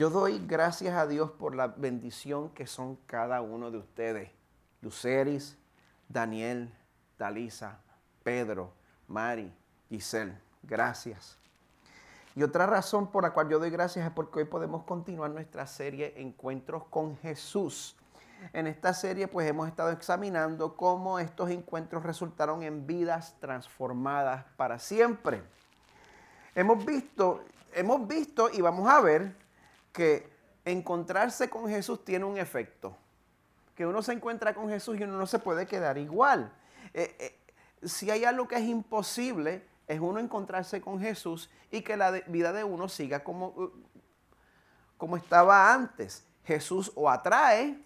Yo doy gracias a Dios por la bendición que son cada uno de ustedes. Luceris, Daniel, Dalisa, Pedro, Mari, Giselle. Gracias. Y otra razón por la cual yo doy gracias es porque hoy podemos continuar nuestra serie Encuentros con Jesús. En esta serie pues hemos estado examinando cómo estos encuentros resultaron en vidas transformadas para siempre. Hemos visto y vamos a ver que encontrarse con Jesús tiene un efecto. Que uno se encuentra con Jesús y uno no se puede quedar igual. Si hay algo que es imposible, es uno encontrarse con Jesús y que la vida de uno siga como estaba antes. Jesús o atrae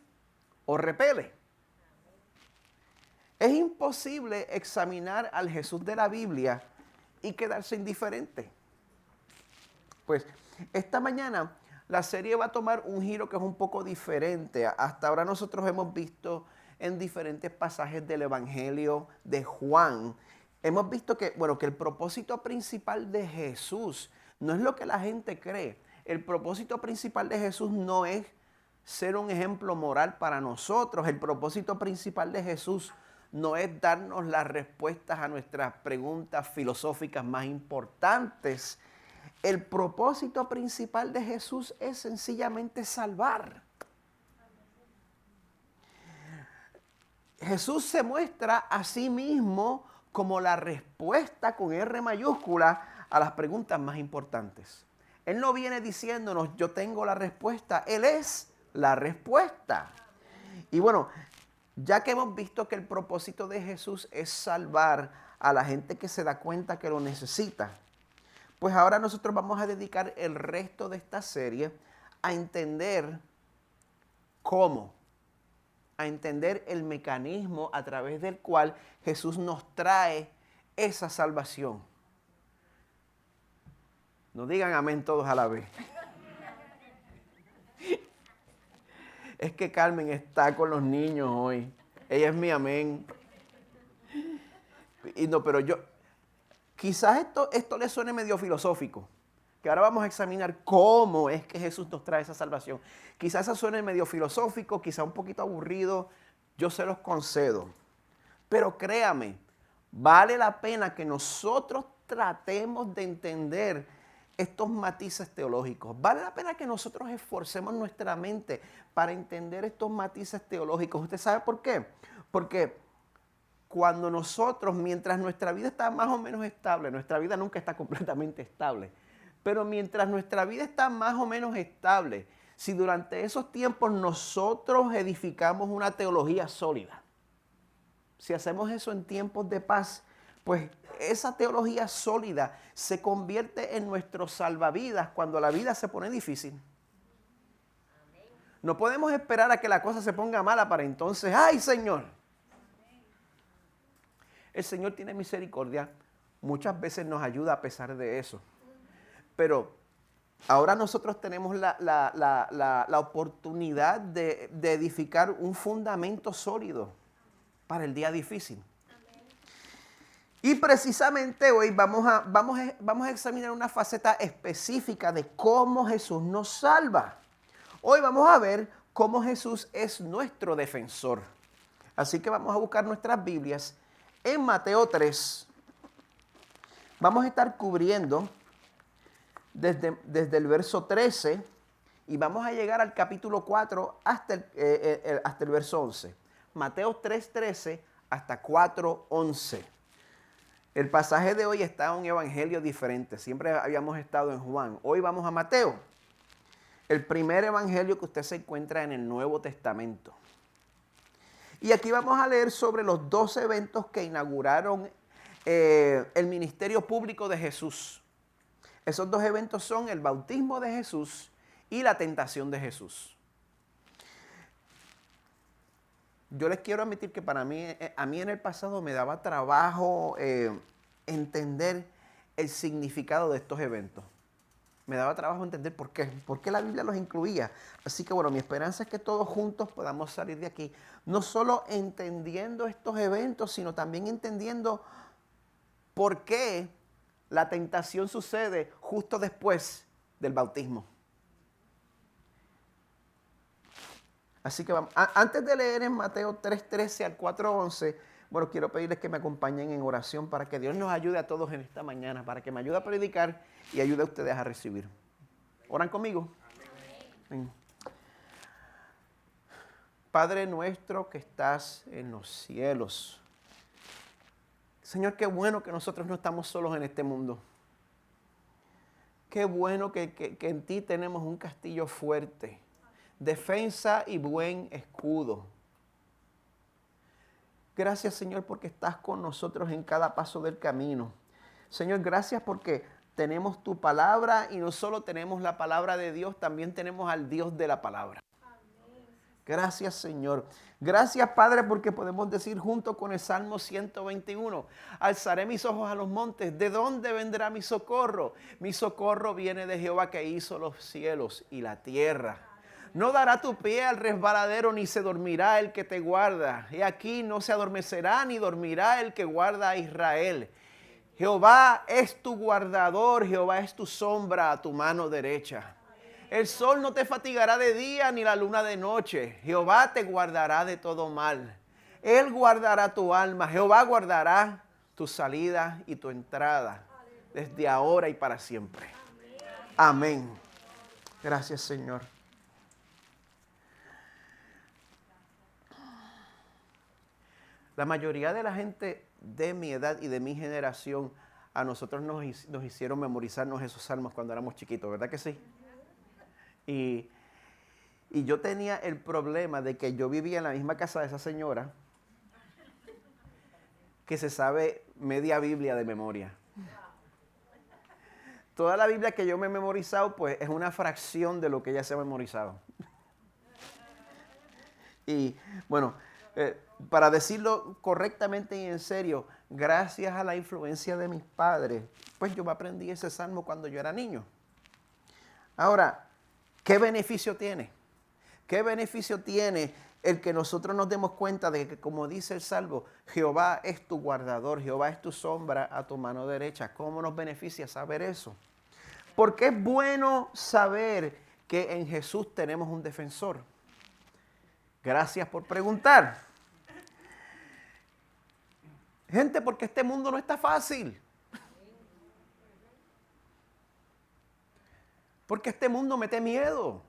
o repele. Es imposible examinar al Jesús de la Biblia y quedarse indiferente. Pues esta mañana la serie va a tomar un giro que es un poco diferente. Hasta ahora nosotros hemos visto en diferentes pasajes del Evangelio de Juan, hemos visto que el propósito principal de Jesús no es lo que la gente cree. El propósito principal de Jesús no es ser un ejemplo moral para nosotros. El propósito principal de Jesús no es darnos las respuestas a nuestras preguntas filosóficas más importantes. El propósito principal de Jesús es sencillamente salvar. Jesús se muestra a sí mismo como la respuesta con R mayúscula a las preguntas más importantes. Él no viene diciéndonos yo tengo la respuesta, Él es la respuesta. Y bueno, ya que hemos visto que el propósito de Jesús es salvar a la gente que se da cuenta que lo necesita, pues ahora nosotros vamos a dedicar el resto de esta serie a entender cómo, a entender el mecanismo a través del cual Jesús nos trae esa salvación. No digan amén todos a la vez. Es que Carmen está con los niños hoy. Ella es mi amén. Y no, pero quizás esto le suene medio filosófico, que ahora vamos a examinar cómo es que Jesús nos trae esa salvación. Quizás eso suene medio filosófico, quizás un poquito aburrido, yo se los concedo. Pero créame, vale la pena que nosotros tratemos de entender estos matices teológicos. Vale la pena que nosotros esforcemos nuestra mente para entender estos matices teológicos. ¿Usted sabe por qué? Porque cuando nosotros, mientras nuestra vida está más o menos estable, nuestra vida nunca está completamente estable, pero mientras nuestra vida está más o menos estable, si durante esos tiempos nosotros edificamos una teología sólida, si hacemos eso en tiempos de paz, pues esa teología sólida se convierte en nuestro salvavidas cuando la vida se pone difícil. No podemos esperar a que la cosa se ponga mala para entonces, ¡ay, Señor! El Señor tiene misericordia, muchas veces nos ayuda a pesar de eso. Pero ahora nosotros tenemos la oportunidad de edificar un fundamento sólido para el día difícil. Y precisamente hoy vamos a examinar una faceta específica de cómo Jesús nos salva. Hoy vamos a ver cómo Jesús es nuestro defensor. Así que vamos a buscar nuestras Biblias. En Mateo 3, vamos a estar cubriendo desde el verso 13 y vamos a llegar al capítulo 4 hasta el verso 11. Mateo 3:13 hasta 4:11. El pasaje de hoy está en un evangelio diferente. Siempre habíamos estado en Juan. Hoy vamos a Mateo, el primer evangelio que usted se encuentra en el Nuevo Testamento. Y aquí vamos a leer sobre los 2 eventos que inauguraron el ministerio público de Jesús. Esos 2 eventos son el bautismo de Jesús y la tentación de Jesús. Yo les quiero admitir que a mí en el pasado me daba trabajo entender el significado de estos eventos. Me daba trabajo entender por qué la Biblia los incluía. Así que mi esperanza es que todos juntos podamos salir de aquí, no solo entendiendo estos eventos, sino también entendiendo por qué la tentación sucede justo después del bautismo. Así que vamos. Antes de leer en Mateo 3:13 al 4:11, bueno, quiero pedirles que me acompañen en oración para que Dios nos ayude a todos en esta mañana, para que me ayude a predicar y ayude a ustedes a recibir. ¿Oran conmigo? Amén. Padre nuestro que estás en los cielos. Señor, qué bueno que nosotros no estamos solos en este mundo. Qué bueno que en ti tenemos un castillo fuerte, defensa y buen escudo. Gracias, Señor, porque estás con nosotros en cada paso del camino. Señor, gracias porque tenemos tu palabra y no solo tenemos la palabra de Dios, también tenemos al Dios de la palabra. Gracias, Señor. Gracias, Padre, porque podemos decir junto con el Salmo 121, alzaré mis ojos a los montes, ¿de dónde vendrá mi socorro? Mi socorro viene de Jehová que hizo los cielos y la tierra. No dará tu pie al resbaladero, ni se dormirá el que te guarda. Y aquí no se adormecerá, ni dormirá el que guarda a Israel. Jehová es tu guardador, Jehová es tu sombra a tu mano derecha. El sol no te fatigará de día, ni la luna de noche. Jehová te guardará de todo mal. Él guardará tu alma. Jehová guardará tu salida y tu entrada, desde ahora y para siempre. Amén. Gracias, Señor. La mayoría de la gente de mi edad y de mi generación, a nosotros nos hicieron memorizarnos esos salmos cuando éramos chiquitos, ¿verdad que sí? Y yo tenía el problema de que yo vivía en la misma casa de esa señora que se sabe media Biblia de memoria. Toda la Biblia que yo me he memorizado, pues es una fracción de lo que ella se ha memorizado. Y bueno, para decirlo correctamente y en serio, gracias a la influencia de mis padres, pues yo me aprendí ese salmo cuando yo era niño. Ahora, ¿qué beneficio tiene? ¿Qué beneficio tiene el que nosotros nos demos cuenta de que, como dice el salmo, Jehová es tu guardador, Jehová es tu sombra a tu mano derecha? ¿Cómo nos beneficia saber eso? Porque es bueno saber que en Jesús tenemos un defensor. Gracias por preguntar. Gente, porque este mundo no está fácil. Porque este mundo mete miedo.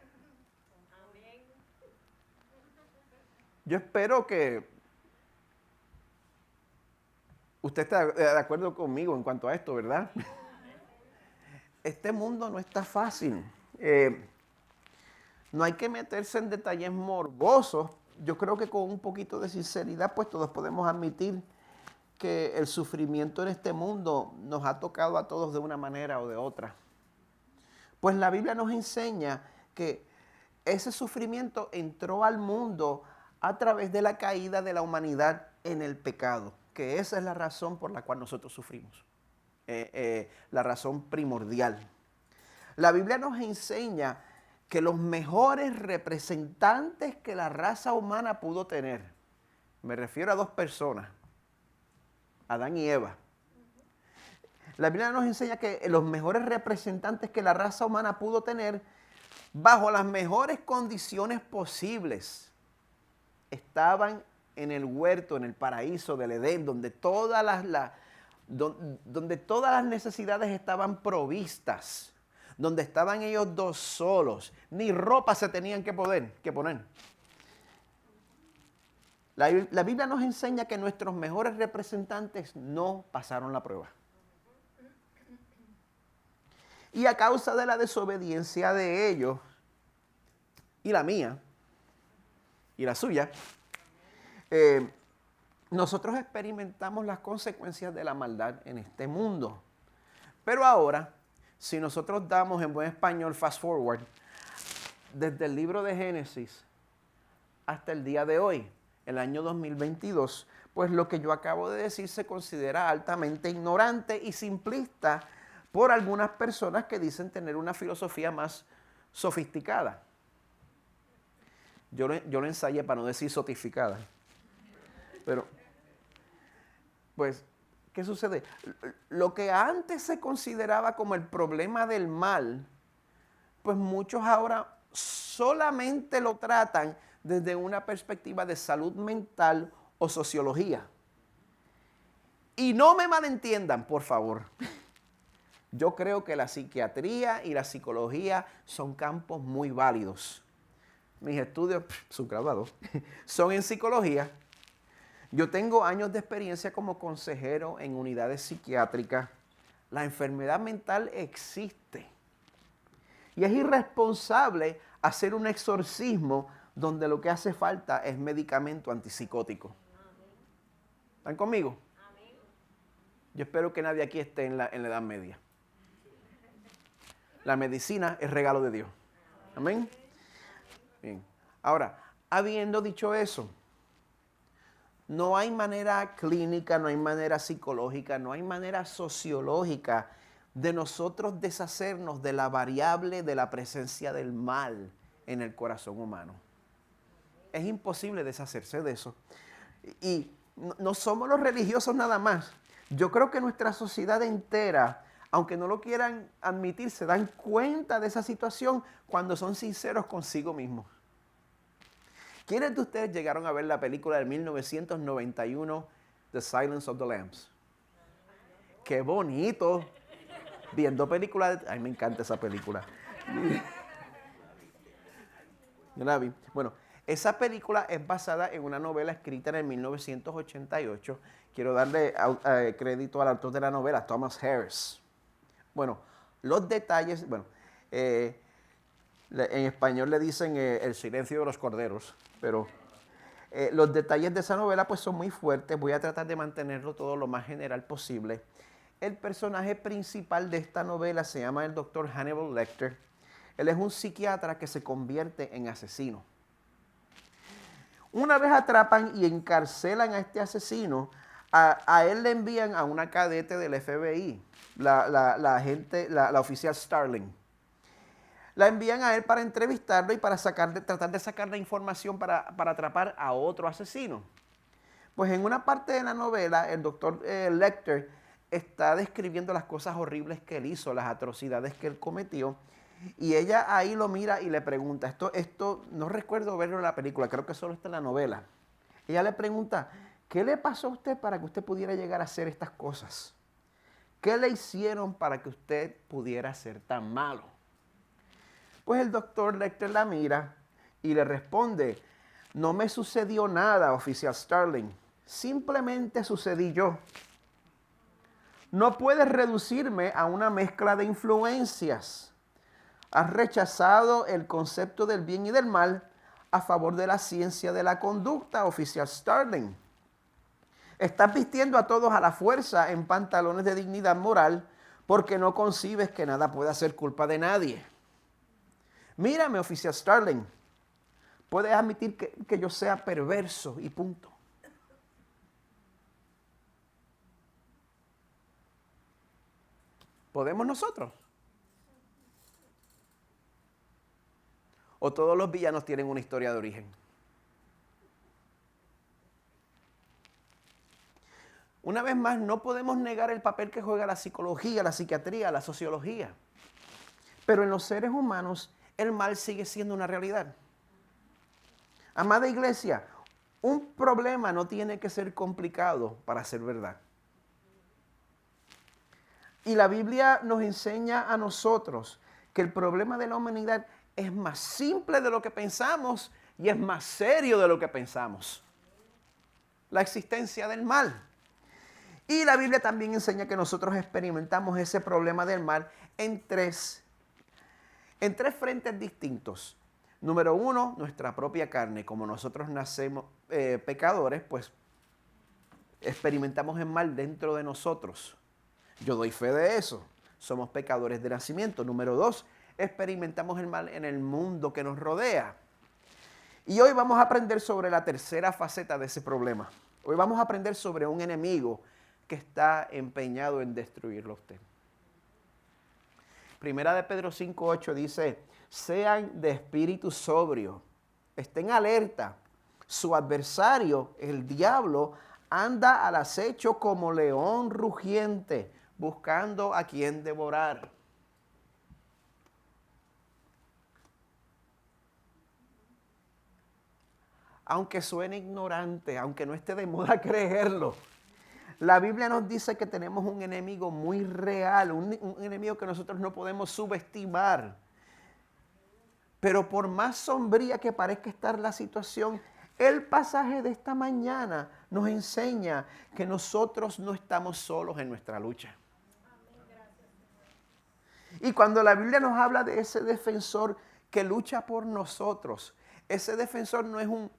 Yo espero que usted esté de acuerdo conmigo en cuanto a esto, ¿verdad? Este mundo no está fácil. No hay que meterse en detalles morbosos. Yo creo que con un poquito de sinceridad, pues todos podemos admitir que el sufrimiento en este mundo nos ha tocado a todos de una manera o de otra. Pues la Biblia nos enseña que ese sufrimiento entró al mundo a través de la caída de la humanidad en el pecado, que esa es la razón por la cual nosotros sufrimos, la razón primordial. La Biblia nos enseña que los mejores representantes que la raza humana pudo tener, me refiero a dos personas, Adán y Eva. La Biblia nos enseña que los mejores representantes que la raza humana pudo tener, bajo las mejores condiciones posibles, estaban en el huerto, en el paraíso del Edén, donde todas las necesidades estaban provistas, donde estaban ellos dos solos, ni ropa se tenían que poner. La Biblia nos enseña que nuestros mejores representantes no pasaron la prueba. Y a causa de la desobediencia de ellos, y la mía, y la suya, nosotros experimentamos las consecuencias de la maldad en este mundo. Pero ahora, si nosotros damos en buen español fast forward, desde el libro de Génesis hasta el día de hoy, el año 2022, pues lo que yo acabo de decir se considera altamente ignorante y simplista por algunas personas que dicen tener una filosofía más sofisticada. Yo lo ensayé para no decir sotificada. Pero, pues, ¿qué sucede? Lo que antes se consideraba como el problema del mal, pues muchos ahora solamente lo tratan desde una perspectiva de salud mental o sociología. Y no me malentiendan, por favor. Yo creo que la psiquiatría y la psicología son campos muy válidos. Mis estudios, subgraduados, son en psicología. Yo tengo años de experiencia como consejero en unidades psiquiátricas. La enfermedad mental existe. Y es irresponsable hacer un exorcismo donde lo que hace falta es medicamento antipsicótico. ¿Están conmigo? Yo espero que nadie aquí esté en la Edad Media. La medicina es regalo de Dios. Amén. Bien. Ahora, habiendo dicho eso, no hay manera clínica, no hay manera psicológica, no hay manera sociológica de nosotros deshacernos de la variable de la presencia del mal en el corazón humano. Es imposible deshacerse de eso. Y no somos los religiosos nada más. Yo creo que nuestra sociedad entera, aunque no lo quieran admitir, se dan cuenta de esa situación cuando son sinceros consigo mismos. ¿Quiénes de ustedes llegaron a ver la película de 1991, The Silence of the Lambs? ¡Qué bonito! Viendo películas, ay, me encanta esa película. Yo la vi. Bueno, esa película es basada en una novela escrita en el 1988. Quiero darle crédito al autor de la novela, Thomas Harris. Bueno, los detalles, en español le dicen El silencio de los corderos, pero los detalles de esa novela pues son muy fuertes. Voy a tratar de mantenerlo todo lo más general posible. El personaje principal de esta novela se llama el Dr. Hannibal Lecter. Él es un psiquiatra que se convierte en asesino. Una vez atrapan y encarcelan a este asesino, a él le envían a una cadete del FBI, la oficial Starling. La envían a él para entrevistarlo y para tratar de sacar la información para atrapar a otro asesino. Pues en una parte de la novela, el doctor Lecter está describiendo las cosas horribles que él hizo, las atrocidades que él cometió. Y ella ahí lo mira y le pregunta, esto no recuerdo verlo en la película, creo que solo está en la novela. Ella le pregunta, ¿qué le pasó a usted para que usted pudiera llegar a hacer estas cosas? ¿Qué le hicieron para que usted pudiera ser tan malo? Pues el doctor Lecter la mira y le responde, no me sucedió nada, oficial Starling, simplemente sucedí yo. No puedes reducirme a una mezcla de influencias. Has rechazado el concepto del bien y del mal a favor de la ciencia de la conducta, oficial Starling. Estás vistiendo a todos a la fuerza en pantalones de dignidad moral porque no concibes que nada pueda ser culpa de nadie. Mírame, oficial Starling. Puedes admitir que yo sea perverso y punto. ¿Podemos nosotros? ¿O todos los villanos tienen una historia de origen? Una vez más, no podemos negar el papel que juega la psicología, la psiquiatría, la sociología. Pero en los seres humanos, el mal sigue siendo una realidad. Amada iglesia, un problema no tiene que ser complicado para ser verdad. Y la Biblia nos enseña a nosotros que el problema de la humanidad es más simple de lo que pensamos y es más serio de lo que pensamos. La existencia del mal. Y la Biblia también enseña que nosotros experimentamos ese problema del mal en tres frentes distintos. Número uno, nuestra propia carne. Como nosotros nacemos pecadores, pues experimentamos el mal dentro de nosotros. Yo doy fe de eso. Somos pecadores de nacimiento. Número dos, experimentamos el mal en el mundo que nos rodea. Y hoy vamos a aprender sobre la tercera faceta de ese problema. Hoy vamos a aprender sobre un enemigo que está empeñado en destruirlo a usted. Primera de Pedro 5:8 dice, sean de espíritu sobrio, estén alerta. Su adversario, el diablo, anda al acecho como león rugiente, buscando a quien devorar. aunque suene ignorante, aunque no esté de moda creerlo. La Biblia nos dice que tenemos un enemigo muy real, un enemigo que nosotros no podemos subestimar. Pero por más sombría que parezca estar la situación, el pasaje de esta mañana nos enseña que nosotros no estamos solos en nuestra lucha. Y cuando la Biblia nos habla de ese defensor que lucha por nosotros, ese defensor no es un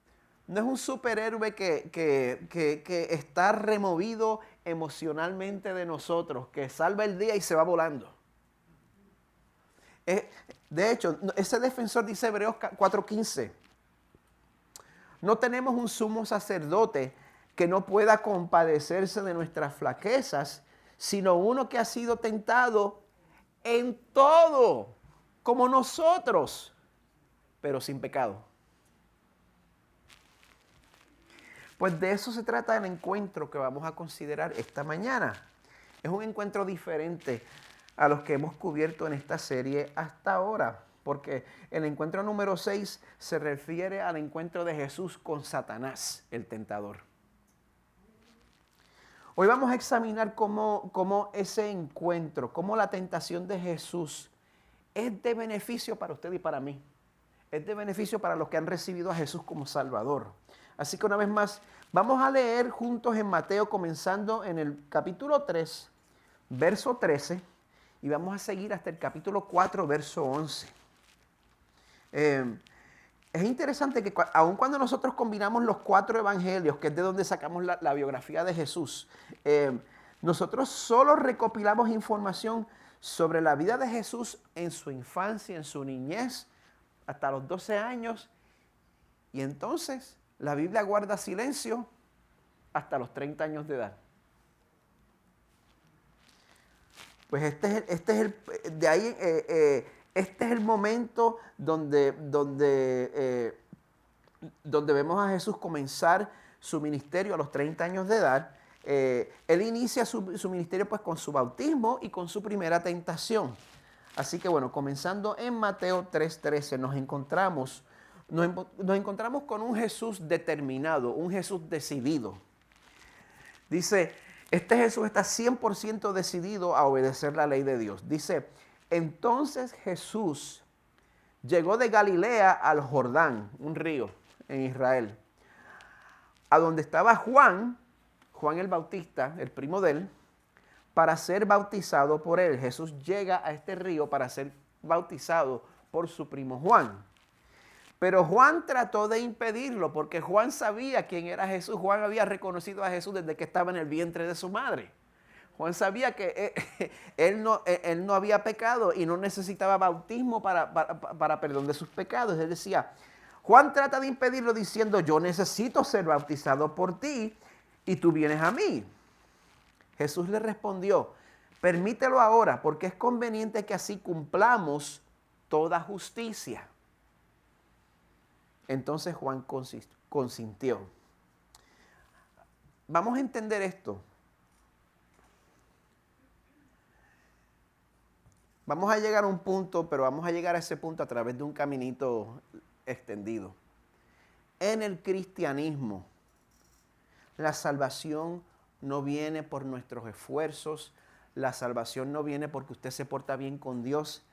superhéroe que está removido emocionalmente de nosotros, que salva el día y se va volando. De hecho, ese defensor dice Hebreos 4:15. No tenemos un sumo sacerdote que no pueda compadecerse de nuestras flaquezas, sino uno que ha sido tentado en todo, como nosotros, pero sin pecado. Pues de eso se trata el encuentro que vamos a considerar esta mañana. Es un encuentro diferente a los que hemos cubierto en esta serie hasta ahora, porque el encuentro número 6 se refiere al encuentro de Jesús con Satanás, el tentador. Hoy vamos a examinar cómo ese encuentro, cómo la tentación de Jesús es de beneficio para usted y para mí. Es de beneficio para los que han recibido a Jesús como Salvador. Así que una vez más, vamos a leer juntos en Mateo, comenzando en el capítulo 3, verso 13, y vamos a seguir hasta el capítulo 4, verso 11. Es interesante que aun cuando nosotros combinamos los 4 evangelios, que es de donde sacamos la biografía de Jesús, nosotros solo recopilamos información sobre la vida de Jesús en su infancia, en su niñez, hasta los 12 años, y entonces la Biblia guarda silencio hasta los 30 años de edad. Pues este es el momento donde vemos a Jesús comenzar su ministerio a los 30 años de edad. Él inicia su ministerio pues con su bautismo y con su primera tentación. Así que bueno, comenzando en Mateo 3:13 nos encontramos con un Jesús determinado, un Jesús decidido. Dice, este Jesús está 100% decidido a obedecer la ley de Dios. Dice, entonces Jesús llegó de Galilea al Jordán, un río en Israel, a donde estaba Juan el Bautista, el primo de él, para ser bautizado por él. Jesús llega a este río para ser bautizado por su primo Juan. Pero Juan trató de impedirlo porque Juan sabía quién era Jesús. Juan había reconocido a Jesús desde que estaba en el vientre de su madre. Juan sabía que él no había pecado y no necesitaba bautismo para perdón de sus pecados. Él decía, Juan trata de impedirlo diciendo, yo necesito ser bautizado por ti y tú vienes a mí. Jesús le respondió, permítelo ahora porque es conveniente que así cumplamos toda justicia. Entonces Juan consintió. Vamos a entender esto. Vamos a llegar a un punto, pero vamos a llegar a ese punto a través de un caminito extendido. En el cristianismo, la salvación no viene por nuestros esfuerzos, la salvación no viene porque usted se porta bien con Dios,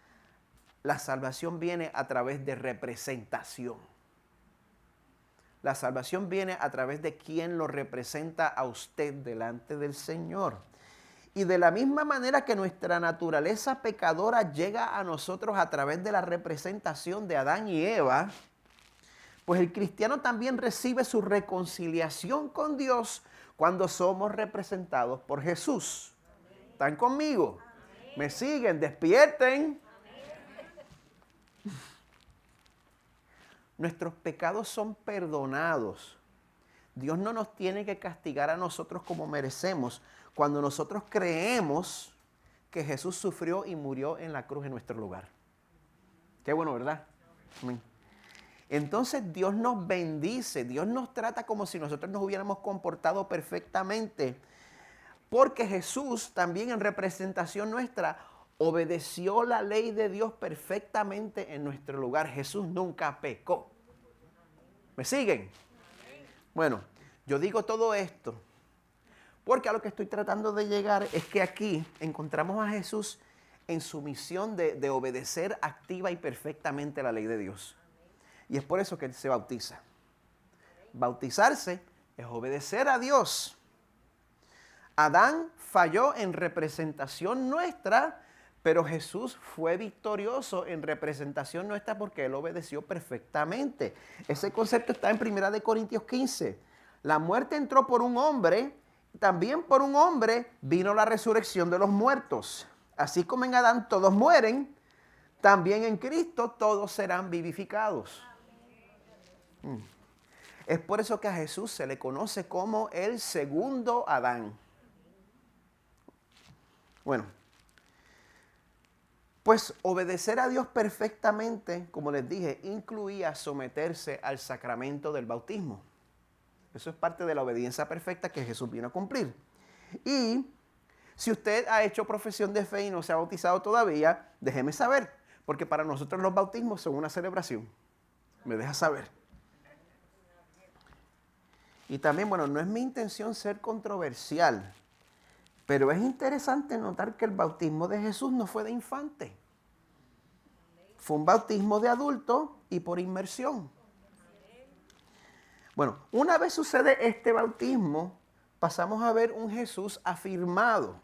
la salvación viene a través de representación. La salvación viene a través de quien lo representa a usted delante del Señor. Y de la misma manera que nuestra naturaleza pecadora llega a nosotros a través de la representación de Adán y Eva, pues el cristiano también recibe su reconciliación con Dios cuando somos representados por Jesús. ¿Están conmigo? ¿Me siguen? Despierten. Nuestros pecados son perdonados. Dios no nos tiene que castigar a nosotros como merecemos cuando nosotros creemos que Jesús sufrió y murió en la cruz en nuestro lugar. Qué bueno, ¿verdad? Amén. Entonces Dios nos bendice, Dios nos trata como si nosotros nos hubiéramos comportado perfectamente, porque Jesús también en representación nuestra obedeció la ley de Dios perfectamente en nuestro lugar. Jesús nunca pecó. ¿Me siguen? Bueno, yo digo todo esto porque a lo que estoy tratando de llegar es que aquí encontramos a Jesús en su misión de obedecer activa y perfectamente la ley de Dios. Y es por eso que Él se bautiza. Bautizarse es obedecer a Dios. Adán falló en representación nuestra, pero Jesús fue victorioso en representación nuestra porque Él obedeció perfectamente. Ese concepto está en 1 Corintios 15. La muerte entró por un hombre, también por un hombre vino la resurrección de los muertos. Así como en Adán todos mueren, también en Cristo todos serán vivificados. Es por eso que a Jesús se le conoce como el segundo Adán. Bueno, pues obedecer a Dios perfectamente, como les dije, incluía someterse al sacramento del bautismo. Eso es parte de la obediencia perfecta que Jesús vino a cumplir. Y si usted ha hecho profesión de fe y no se ha bautizado todavía, déjeme saber, porque para nosotros los bautismos son una celebración. Me deja saber. Y también, bueno, no es mi intención ser controversial, pero es interesante notar que el bautismo de Jesús no fue de infante. Fue un bautismo de adulto y por inmersión. Bueno, una vez sucede este bautismo, pasamos a ver un Jesús afirmado.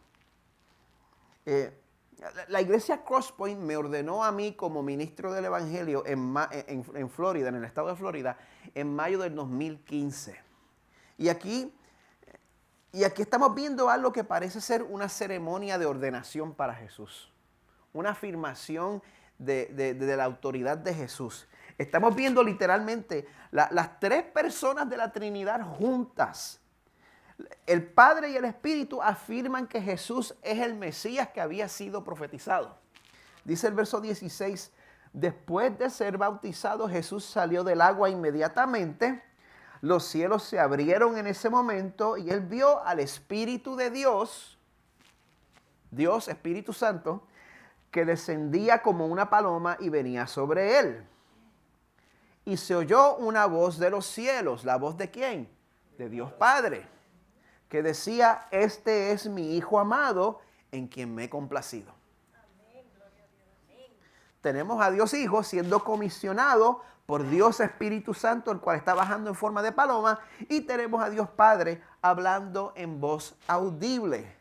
La iglesia Crosspoint me ordenó a mí como ministro del Evangelio en Florida, en el estado de Florida, en mayo del 2015. Y aquí estamos viendo algo que parece ser una ceremonia de ordenación para Jesús. Una afirmación de la autoridad de Jesús. Estamos viendo literalmente las tres personas de la Trinidad juntas. El Padre y el Espíritu afirman que Jesús es el Mesías que había sido profetizado. Dice el verso 16, después de ser bautizado, Jesús salió del agua inmediatamente. Los cielos se abrieron en ese momento y Él vio al Espíritu de Dios, Dios Espíritu Santo, que descendía como una paloma y venía sobre Él. Y se oyó una voz de los cielos. ¿La voz de quién? De Dios Padre, que decía, este es mi Hijo amado, en quien me he complacido. Tenemos a Dios Hijo siendo comisionado por Dios Espíritu Santo, el cual está bajando en forma de paloma, y tenemos a Dios Padre hablando en voz audible.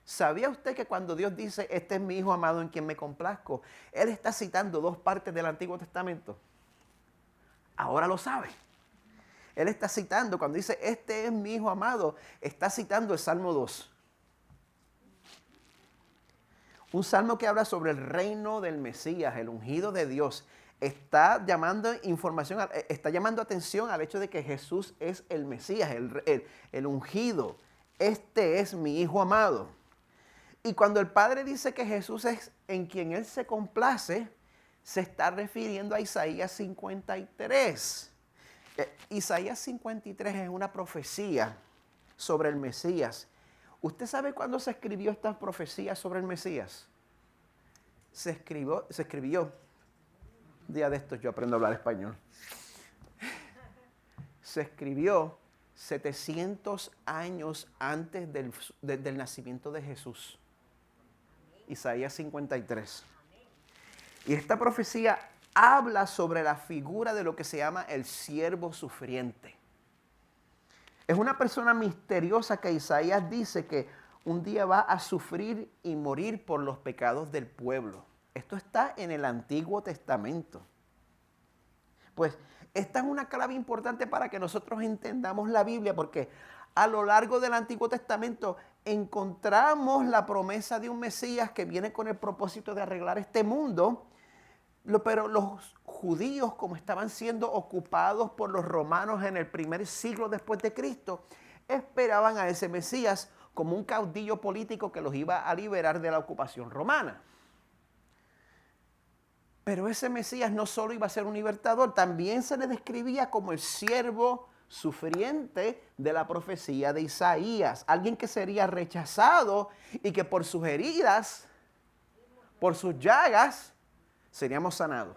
¿Sabía usted que cuando Dios dice, este es mi Hijo amado en quien me complazco, Él está citando dos partes del Antiguo Testamento? Ahora lo sabe. Él está citando, cuando dice, este es mi Hijo amado, está citando el Salmo 2. Un salmo que habla sobre el reino del Mesías, el ungido de Dios. Está llamando está llamando atención al hecho de que Jesús es el Mesías, el ungido. Este es mi Hijo amado. Y cuando el Padre dice que Jesús es en quien Él se complace, se está refiriendo a Isaías 53. Isaías 53 es una profecía sobre el Mesías. ¿Usted sabe cuándo se escribió esta profecía sobre el Mesías? Se escribió, un día de estos yo aprendo a hablar español. Se escribió 700 años antes del nacimiento de Jesús. Isaías 53. Y esta profecía habla sobre la figura de lo que se llama el siervo sufriente. Es una persona misteriosa que Isaías dice que un día va a sufrir y morir por los pecados del pueblo. Esto está en el Antiguo Testamento. Pues esta es una clave importante para que nosotros entendamos la Biblia, porque a lo largo del Antiguo Testamento encontramos la promesa de un Mesías que viene con el propósito de arreglar este mundo. Pero los judíos, como estaban siendo ocupados por los romanos en el primer siglo después de Cristo, esperaban a ese Mesías como un caudillo político que los iba a liberar de la ocupación romana. Pero ese Mesías no solo iba a ser un libertador, también se le describía como el siervo sufriente de la profecía de Isaías. Alguien que sería rechazado y que por sus heridas, por sus llagas, seríamos sanados.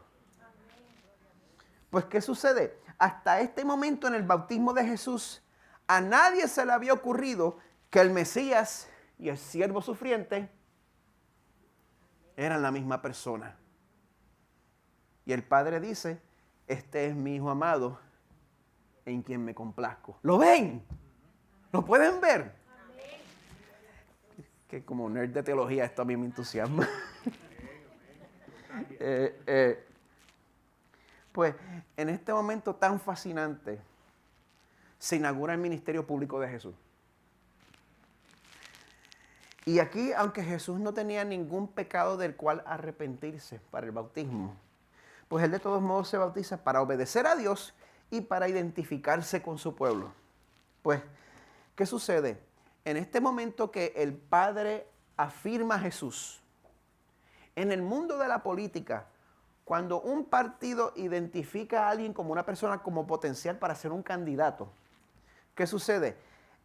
Pues, ¿qué sucede? hasta este momento en el bautismo de Jesús, a nadie se le había ocurrido que el Mesías y el siervo sufriente eran la misma persona. Y el Padre dice, este es mi Hijo amado, en quien me complazco. ¿Lo ven? ¿Lo pueden ver? Que como nerd de teología esto a mí me entusiasma. Pues en este momento tan fascinante se inaugura el ministerio público de Jesús. Y aquí, aunque Jesús no tenía ningún pecado del cual arrepentirse para el bautismo, pues él de todos modos se bautiza para obedecer a Dios y para identificarse con su pueblo. Pues, ¿qué sucede? En este momento que el Padre afirma a Jesús, en el mundo de la política, cuando un partido identifica a alguien como una persona como potencial para ser un candidato, ¿qué sucede?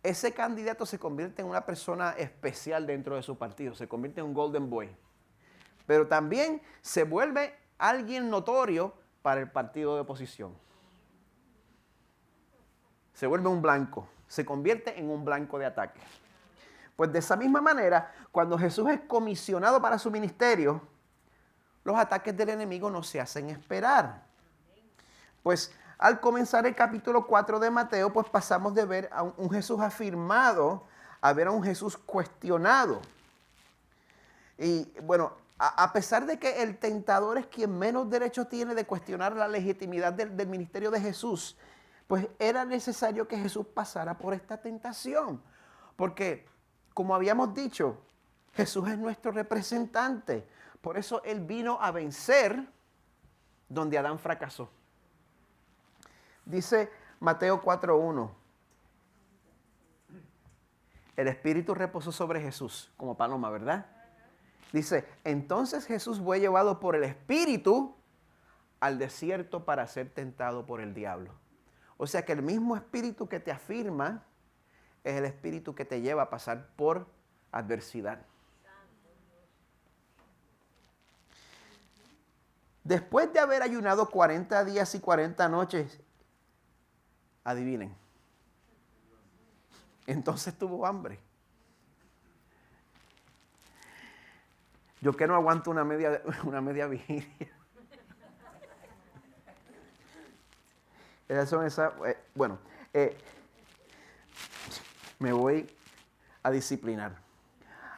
Ese candidato se convierte en una persona especial dentro de su partido, se convierte en un golden boy. Pero también se vuelve alguien notorio para el partido de oposición. Se vuelve un blanco, se convierte en un blanco de ataque. Pues de esa misma manera, cuando Jesús es comisionado para su ministerio, los ataques del enemigo no se hacen esperar. Pues al comenzar el capítulo 4 de Mateo, pues pasamos de ver a un Jesús afirmado a ver a un Jesús cuestionado. Y bueno, a pesar de que el tentador es quien menos derecho tiene de cuestionar la legitimidad del ministerio de Jesús, pues era necesario que Jesús pasara por esta tentación. Porque, como habíamos dicho, Jesús es nuestro representante. Por eso Él vino a vencer donde Adán fracasó. Dice Mateo 4:1. El Espíritu reposó sobre Jesús como paloma, ¿verdad? Dice, entonces Jesús fue llevado por el Espíritu al desierto para ser tentado por el diablo. O sea que el mismo Espíritu que te afirma es el Espíritu que te lleva a pasar por adversidad. Después de haber ayunado 40 días y 40 noches, adivinen, entonces tuvo hambre. Yo que no aguanto una media vigilia. Me voy a disciplinar.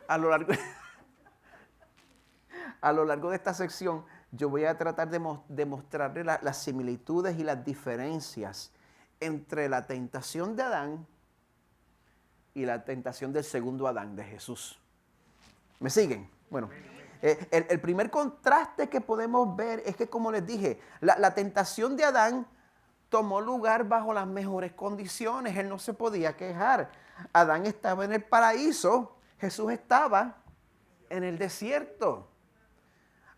A lo largo de esta sección, yo voy a tratar de mostrarle las similitudes y las diferencias entre la tentación de Adán y la tentación del segundo Adán, de Jesús. ¿Me siguen? Bueno, el primer contraste que podemos ver es que, como les dije, la tentación de Adán tomó lugar bajo las mejores condiciones. Él no se podía quejar. Adán estaba en el paraíso, Jesús estaba en el desierto.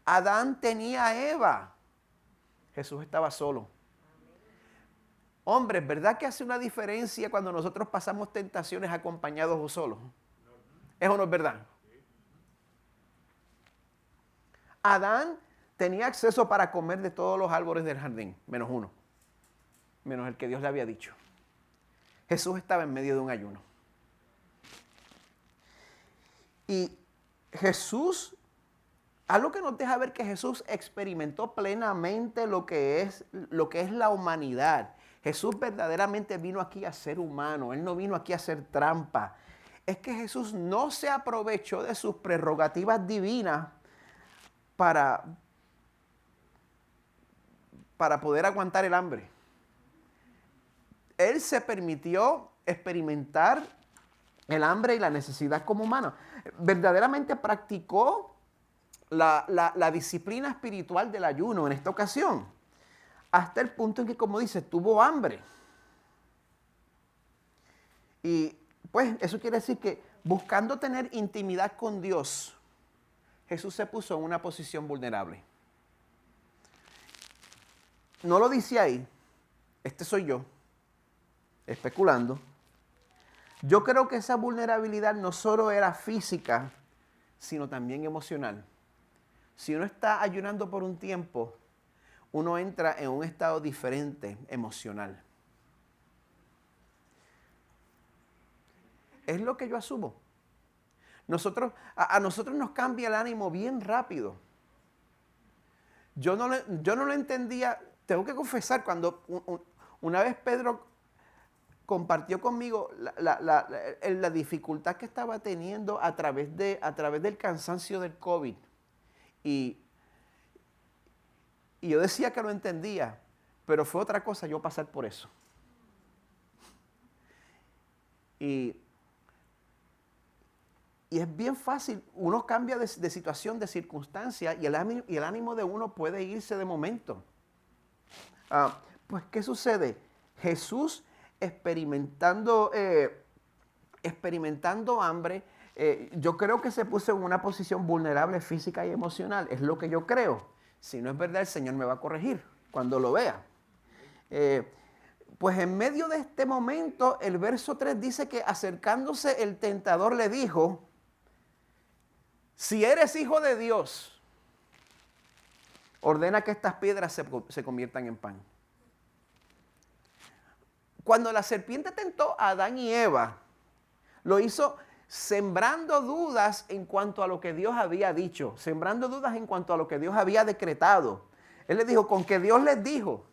Adán tenía a Eva, Jesús estaba solo. Hombres, ¿verdad que hace una diferencia cuando nosotros pasamos tentaciones acompañados o solos? ¿Eso no es verdad? Adán tenía acceso para comer de todos los árboles del jardín, menos uno, menos el que Dios le había dicho. Jesús estaba en medio de un ayuno. Y Jesús, algo que nos deja ver que Jesús experimentó plenamente lo que es la humanidad. Jesús verdaderamente vino aquí a ser humano, Él no vino aquí a hacer trampa. Es que Jesús no se aprovechó de sus prerrogativas divinas para poder aguantar el hambre. Él se permitió experimentar el hambre y la necesidad como humano. Verdaderamente practicó la disciplina espiritual del ayuno en esta ocasión. Hasta el punto en que, como dice, tuvo hambre. Y pues eso quiere decir que buscando tener intimidad con Dios, Jesús se puso en una posición vulnerable. No lo dice ahí, este soy yo, especulando. Yo creo que esa vulnerabilidad no solo era física, sino también emocional. Si uno está ayunando por un tiempo, uno entra en un estado diferente emocional. Es lo que yo asumo. A nosotros nos cambia el ánimo bien rápido. Yo no lo entendía, tengo que confesar, cuando una vez Pedro compartió conmigo la dificultad que estaba teniendo a través del cansancio del COVID. Y yo decía que lo entendía, pero fue otra cosa yo pasar por eso. Y es bien fácil, uno cambia de situación, de circunstancia, y el ánimo de uno puede irse de momento. Pues, ¿qué sucede? Jesús experimentando hambre, yo creo que se puso en una posición vulnerable física y emocional, es lo que yo creo. Si no es verdad, el Señor me va a corregir cuando lo vea. Pues en medio de este momento, el verso 3 dice que acercándose el tentador le dijo, si eres hijo de Dios, ordena que estas piedras se conviertan en pan. Cuando la serpiente tentó a Adán y Eva, lo hizo sembrando dudas en cuanto a lo que Dios había dicho, sembrando dudas en cuanto a lo que Dios había decretado. Él les dijo, con que Dios les dijo.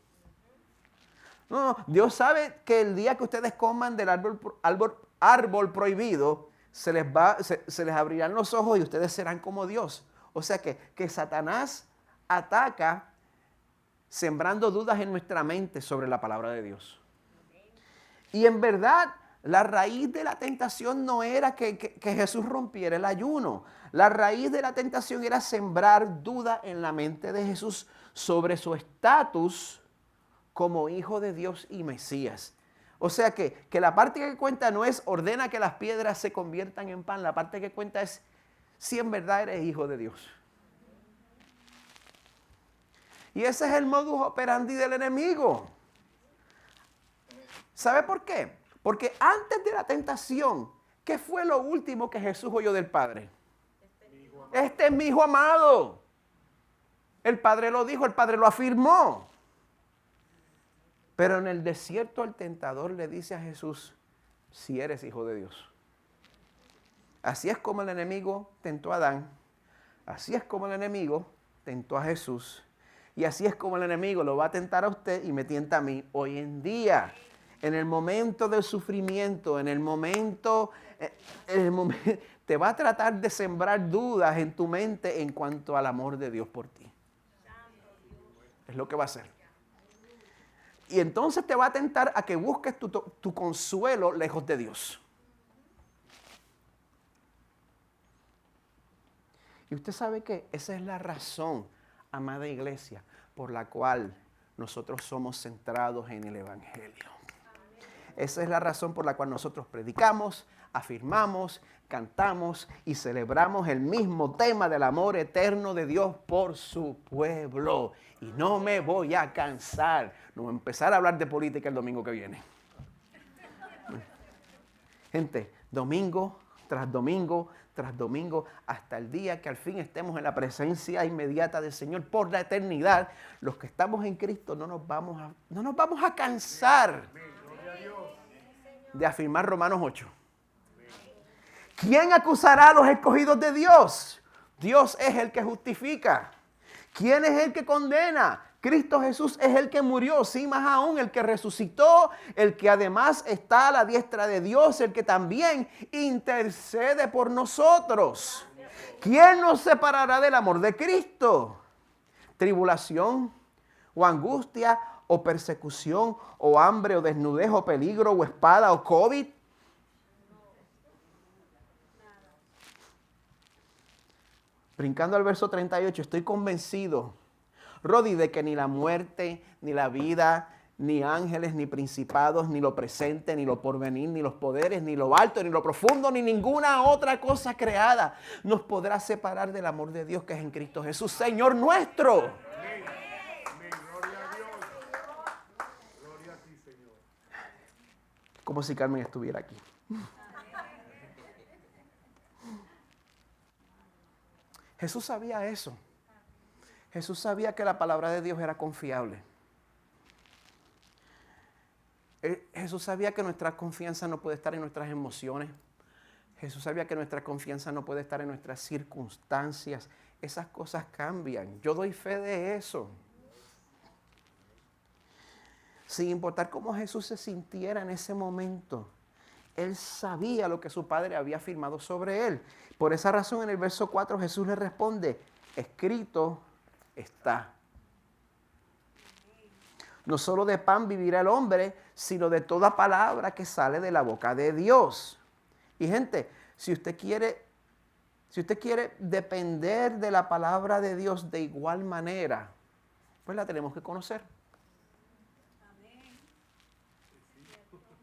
No, Dios sabe que el día que ustedes coman del árbol prohibido, se les abrirán los ojos y ustedes serán como Dios. O sea que Satanás ataca sembrando dudas en nuestra mente sobre la palabra de Dios. Y en verdad, la raíz de la tentación no era que Jesús rompiera el ayuno. La raíz de la tentación era sembrar duda en la mente de Jesús sobre su estatus como hijo de Dios y Mesías. O sea que la parte que cuenta no es ordena que las piedras se conviertan en pan. La parte que cuenta es si en verdad eres hijo de Dios. Y ese es el modus operandi del enemigo. ¿Sabe por qué? Porque antes de la tentación, ¿qué fue lo último que Jesús oyó del Padre? Este es mi hijo amado. El Padre lo dijo, el Padre lo afirmó. Pero en el desierto el tentador le dice a Jesús, si eres hijo de Dios. Así es como el enemigo tentó a Adán. Así es como el enemigo tentó a Jesús. Y así es como el enemigo lo va a tentar a usted y me tienta a mí hoy en día. En el momento del sufrimiento, en el momento, te va a tratar de sembrar dudas en tu mente en cuanto al amor de Dios por ti. Es lo que va a hacer. Y entonces te va a tentar a que busques tu consuelo lejos de Dios. Y usted sabe que esa es la razón, amada iglesia, por la cual nosotros somos centrados en el Evangelio. Esa es la razón por la cual nosotros predicamos, afirmamos, cantamos y celebramos el mismo tema del amor eterno de Dios por su pueblo. Y no me voy a cansar. No voy a empezar a hablar de política el domingo que viene. Gente, domingo tras domingo tras domingo, hasta el día que al fin estemos en la presencia inmediata del Señor por la eternidad, los que estamos en Cristo no nos vamos a cansar de afirmar Romanos 8. ¿Quién acusará a los escogidos de Dios? Dios es el que justifica. ¿Quién es el que condena? Cristo Jesús es el que murió, sí, más aún, el que resucitó, el que además está a la diestra de Dios, el que también intercede por nosotros. ¿Quién nos separará del amor de Cristo? ¿Tribulación o angustia o persecución o hambre o desnudez o peligro o espada o COVID? Brincando al verso 38, estoy convencido, Rodi, de que ni la muerte, ni la vida, ni ángeles, ni principados, ni lo presente, ni lo porvenir, ni los poderes, ni lo alto, ni lo profundo, ni ninguna otra cosa creada nos podrá separar del amor de Dios que es en Cristo Jesús, Señor nuestro. Amén. Gloria a Dios. Gloria a ti, Señor. Como si Carmen estuviera aquí. Jesús sabía eso. Jesús sabía que la palabra de Dios era confiable. Jesús sabía que nuestra confianza no puede estar en nuestras emociones. Jesús sabía que nuestra confianza no puede estar en nuestras circunstancias. Esas cosas cambian. Yo doy fe de eso. Sin importar cómo Jesús se sintiera en ese momento, Él sabía lo que su Padre había afirmado sobre Él. Por esa razón, en el verso 4, Jesús le responde, escrito está. No solo de pan vivirá el hombre, sino de toda palabra que sale de la boca de Dios. Y gente, si usted quiere depender de la palabra de Dios de igual manera, pues la tenemos que conocer.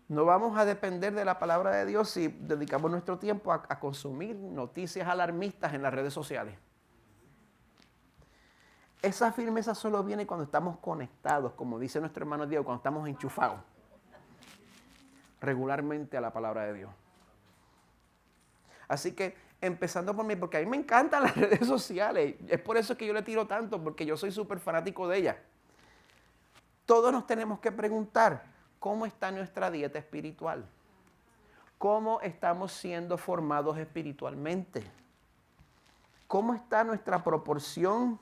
No vamos a depender de la palabra de Dios si dedicamos nuestro tiempo a consumir noticias alarmistas en las redes sociales. Esa firmeza solo viene cuando estamos conectados, como dice nuestro hermano Diego, cuando estamos enchufados regularmente a la palabra de Dios. Así que, empezando por mí, porque a mí me encantan las redes sociales, es por eso que yo le tiro tanto, porque yo soy súper fanático de ellas. Todos nos tenemos que preguntar, ¿cómo está nuestra dieta espiritual? ¿Cómo estamos siendo formados espiritualmente? ¿Cómo está nuestra proporción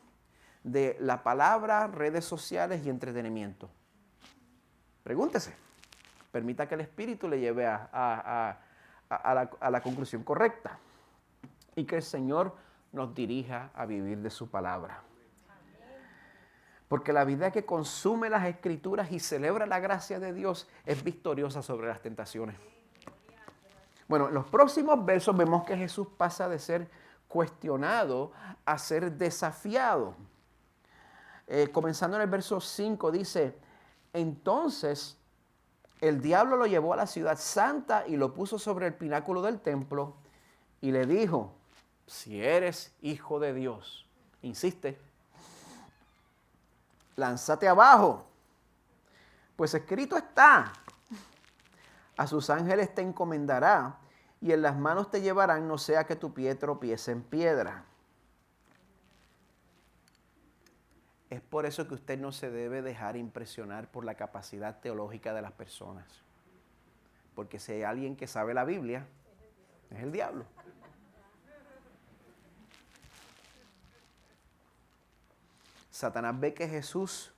de la palabra, redes sociales y entretenimiento? Pregúntese. Permita que el Espíritu le lleve a la conclusión correcta y que el Señor nos dirija a vivir de su palabra. Porque la vida que consume las Escrituras y celebra la gracia de Dios es victoriosa sobre las tentaciones. Bueno, en los próximos versos vemos que Jesús pasa de ser cuestionado a ser desafiado. Comenzando en el verso 5 dice, entonces el diablo lo llevó a la ciudad santa y lo puso sobre el pináculo del templo y le dijo, si eres hijo de Dios, insiste, lánzate abajo, pues escrito está, a sus ángeles te encomendará y en las manos te llevarán, no sea que tu pie tropiece en piedra. Es por eso que usted no se debe dejar impresionar por la capacidad teológica de las personas. Porque si hay alguien que sabe la Biblia, es el diablo. Satanás ve que Jesús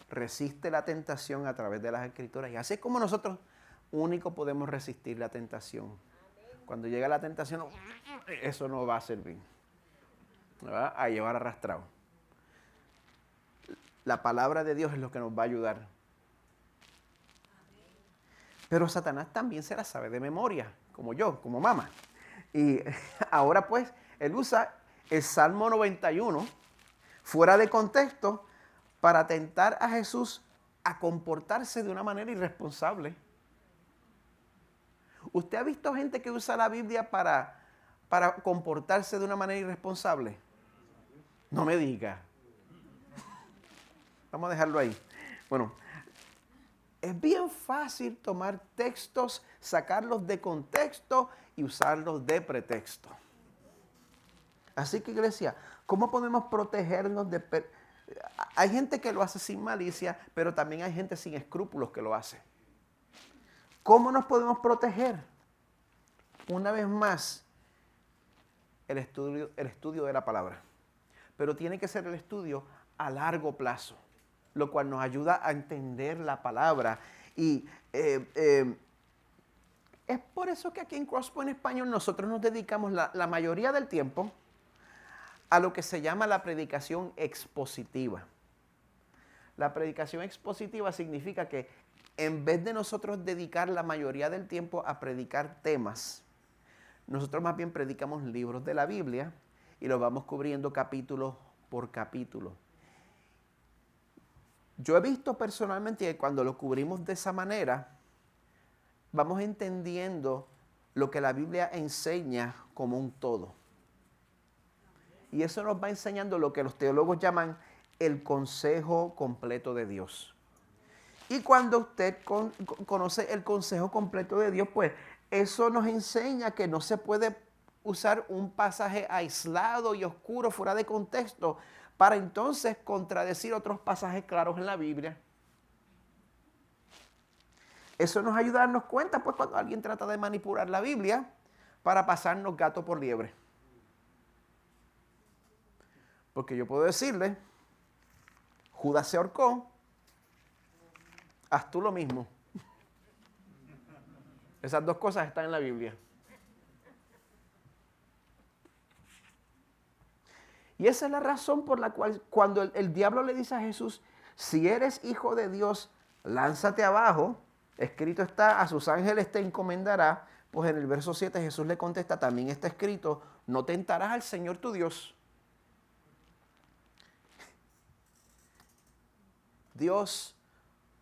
resiste la tentación a través de las Escrituras. Y así es como nosotros único podemos resistir la tentación. Cuando llega la tentación, eso no va a servir. Me va a llevar arrastrado. La palabra de Dios es lo que nos va a ayudar. Pero Satanás también se la sabe de memoria, como yo, como mamá. Y ahora pues, él usa el Salmo 91 fuera de contexto para tentar a Jesús a comportarse de una manera irresponsable. ¿Usted ha visto gente que usa la Biblia para comportarse de una manera irresponsable? No me diga. Vamos a dejarlo ahí. Bueno, es bien fácil tomar textos, sacarlos de contexto y usarlos de pretexto. Así que, iglesia, ¿cómo podemos protegernos de... Hay gente que lo hace sin malicia, pero también hay gente sin escrúpulos que lo hace. ¿Cómo nos podemos proteger? Una vez más, el estudio de la palabra. Pero tiene que ser el estudio a largo plazo, lo cual nos ayuda a entender la palabra. Y es por eso que aquí en Crosspoint Español nosotros nos dedicamos la mayoría del tiempo a lo que se llama la predicación expositiva. La predicación expositiva significa que en vez de nosotros dedicar la mayoría del tiempo a predicar temas, nosotros más bien predicamos libros de la Biblia y los vamos cubriendo capítulo por capítulo. Yo he visto personalmente que cuando lo cubrimos de esa manera, vamos entendiendo lo que la Biblia enseña como un todo. Y eso nos va enseñando lo que los teólogos llaman el consejo completo de Dios. Y cuando usted conoce el consejo completo de Dios, pues eso nos enseña que no se puede usar un pasaje aislado y oscuro, fuera de contexto, para entonces contradecir otros pasajes claros en la Biblia. Eso nos ayuda a darnos cuenta, pues, cuando alguien trata de manipular la Biblia para pasarnos gato por liebre. Porque yo puedo decirle, Judas se ahorcó, haz tú lo mismo. Esas dos cosas están en la Biblia. Y esa es la razón por la cual cuando el diablo le dice a Jesús, si eres hijo de Dios, lánzate abajo, escrito está, a sus ángeles te encomendará, pues en el verso 7 Jesús le contesta, también está escrito, no tentarás al Señor tu Dios. Dios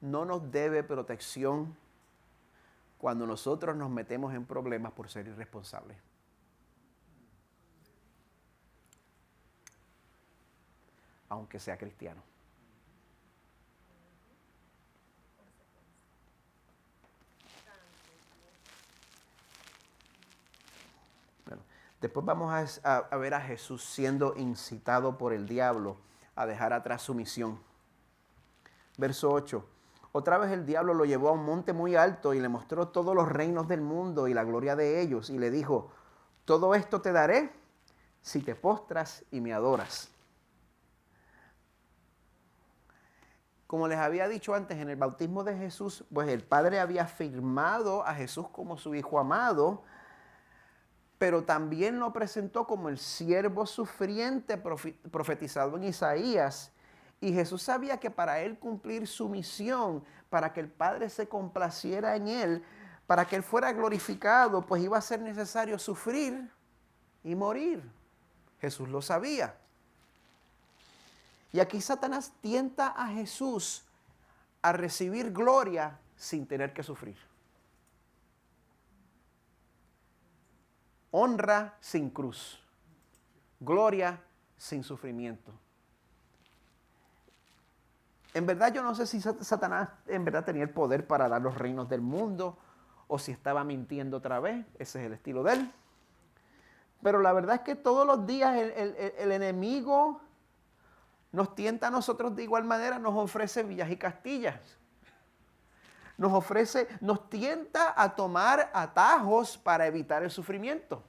no nos debe protección cuando nosotros nos metemos en problemas por ser irresponsables. Aunque sea cristiano. Bueno, después vamos a ver a Jesús siendo incitado por el diablo a dejar atrás su misión. Verso 8. Otra vez el diablo lo llevó a un monte muy alto y le mostró todos los reinos del mundo y la gloria de ellos. Y le dijo, todo esto te daré si te postras y me adoras. Como les había dicho antes, en el bautismo de Jesús, pues el Padre había firmado a Jesús como su Hijo amado, pero también lo presentó como el siervo sufriente profetizado en Isaías. Y Jesús sabía que para él cumplir su misión, para que el Padre se complaciera en él, para que él fuera glorificado, pues iba a ser necesario sufrir y morir. Jesús lo sabía. Y aquí Satanás tienta a Jesús a recibir gloria sin tener que sufrir. Honra sin cruz. Gloria sin sufrimiento. En verdad yo no sé si Satanás en verdad tenía el poder para dar los reinos del mundo o si estaba mintiendo otra vez. Ese es el estilo de él. Pero la verdad es que todos los días el enemigo nos tienta a nosotros de igual manera, nos ofrece villas y castillas. Nos tienta a tomar atajos para evitar el sufrimiento.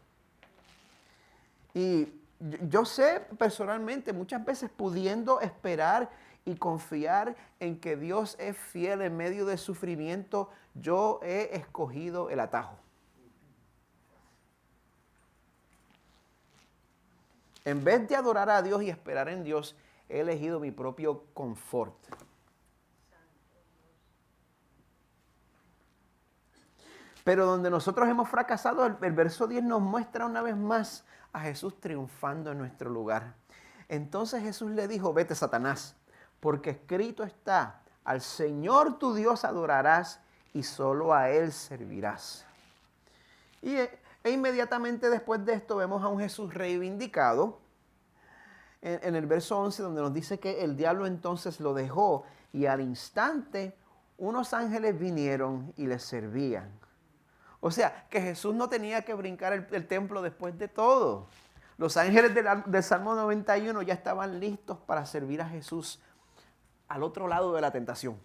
Y yo sé personalmente, muchas veces pudiendo esperar y confiar en que Dios es fiel en medio del sufrimiento, yo he escogido el atajo. En vez de adorar a Dios y esperar en Dios, he elegido mi propio confort. Pero donde nosotros hemos fracasado, el verso 10 nos muestra una vez más a Jesús triunfando en nuestro lugar. Entonces Jesús le dijo, vete Satanás, porque escrito está, al Señor tu Dios adorarás y solo a Él servirás. E inmediatamente después de esto vemos a un Jesús reivindicado, en el verso 11, donde nos dice que el diablo entonces lo dejó y al instante unos ángeles vinieron y le servían. O sea, que Jesús no tenía que brincar el templo después de todo. Los ángeles del Salmo 91 ya estaban listos para servir a Jesús al otro lado de la tentación.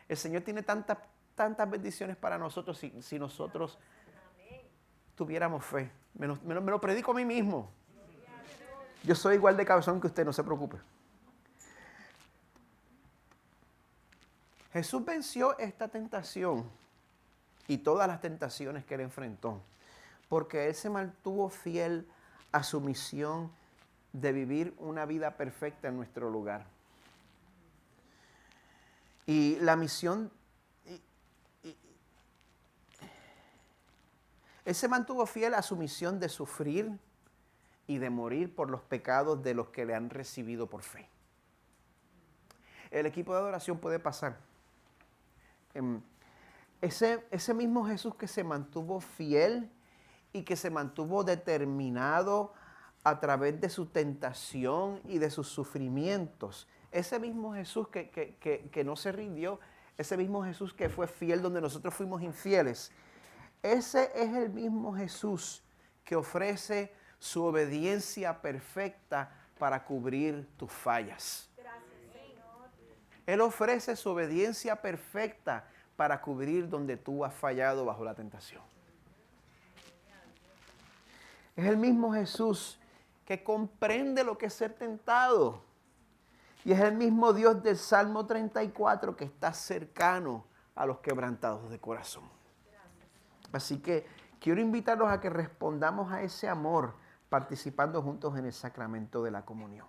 El Señor tiene tantas bendiciones para nosotros si nosotros tuviéramos fe. Me lo predico a mí mismo. Yo soy igual de cabezón que usted, no se preocupe. Jesús venció esta tentación y todas las tentaciones que él enfrentó, porque él se mantuvo fiel a su misión de vivir una vida perfecta en nuestro lugar. Y la misión, él se mantuvo fiel a su misión de sufrir y de morir por los pecados de los que le han recibido por fe. El equipo de adoración puede pasar. Ese mismo Jesús que se mantuvo fiel y que se mantuvo determinado a través de su tentación y de sus sufrimientos. Ese mismo Jesús que no se rindió, ese mismo Jesús que fue fiel donde nosotros fuimos infieles, Ese es el mismo Jesús que ofrece su obediencia perfecta para cubrir tus fallas. Él ofrece su obediencia perfecta para cubrir donde tú has fallado bajo la tentación. Es el mismo Jesús que comprende lo que es ser tentado. Y es el mismo Dios del Salmo 34 que está cercano a los quebrantados de corazón. Así que quiero invitarlos a que respondamos a ese amor participando juntos en el sacramento de la comunión.